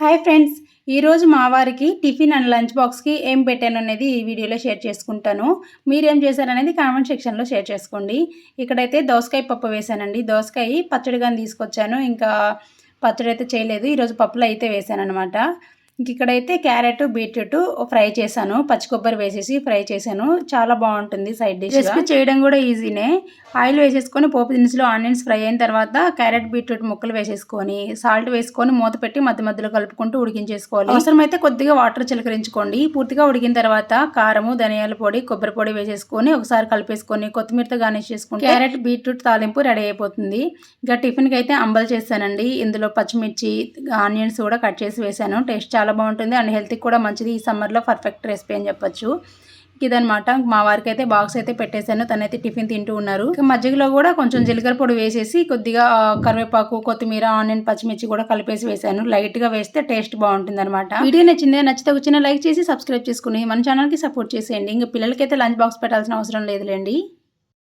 Hi friends, ఈరోజు మా వారికి టిఫిన్ అండ్ లంచ్ బాక్స్కి ఏం పెట్టాను అనేది ఈ వీడియోలో షేర్ చేసుకుంటాను. మీరేం చేశారనేది కామెంట్ సెక్షన్లో షేర్ చేసుకోండి. ఇక్కడైతే దోసకాయ పప్పు వేసానండి. దోసకాయ పచ్చడిగా తీసుకొచ్చాను. ఇంకా పచ్చడి అయితే చేయలేదు. ఈరోజు పప్పులో అయితే వేసాను అనమాట. ఇక్కడైతే క్యారెట్ బీట్రూట్ ఫ్రై చేశాను. పచ్చి కొబ్బరి వేసేసి ఫ్రై చేశాను. చాలా బాగుంటుంది సైడ్ డిష్. రెసిపీ చేయడం కూడా ఈజీనే. ఆయిల్ వేసేసుకొని పోపు దినుసులు ఆనియన్స్ ఫ్రై అయిన తర్వాత క్యారెట్ బీట్రూట్ ముక్కలు వేసేసుకొని సాల్ట్ వేసుకొని మూత పెట్టి మధ్య మధ్యలో కలుపుకుంటూ ఉడికించేసుకోవాలి. అవసరమైతే కొద్దిగా వాటర్ చిలకరించుకోండి. పూర్తిగా ఉడికిన తర్వాత కారము, ధనియాల పొడి, కొబ్బరి పొడి వేసేసుకొని ఒకసారి కలిపేసుకొని కొత్తిమీరతో గార్నిష్ చేసుకుంటే క్యారెట్ బీట్రూట్ తాలింపు రెడీ అయిపోతుంది. ఇంకా టిఫిన్కి అయితే అంబలు చేశానండి. ఇందులో పచ్చిమిర్చి, ఆనియన్స్ కూడా కట్ చేసి వేసాను. టేస్ట్ చాలా బాగుంటుంది అండ్ హెల్త్కి కూడా మంచిది. ఈ సమ్మర్లో పర్ఫెక్ట్ రెసిపీ అని చెప్పొచ్చు. ఇదనమాట. మా వారికి అయితే బాక్స్ అయితే పెట్టేశాను. తనైతే టిఫిన్ తింటూ ఉన్నారు. మజ్జిగలో కూడా కొంచెం జీలకర్ర పొడి వేసేసి కొద్దిగా కరివేపాకు, కొత్తిమీర, ఆనియన్, పచ్చిమిర్చి కూడా కలిపేసి వేసాను. లైట్గా వేస్తే టేస్ట్ బాగుంటుంది అనమాట. వీడియో నచ్చితే ఒక చిన్న లైక్ చేసి సబ్స్క్రైబ్ చేసుకుని మన ఛానల్కి సపోర్ట్ చేసేయండి. ఇంకా పిల్లలకైతే లంచ్ బాక్స్ పెట్టాల్సిన అవసరం లేదులేండి.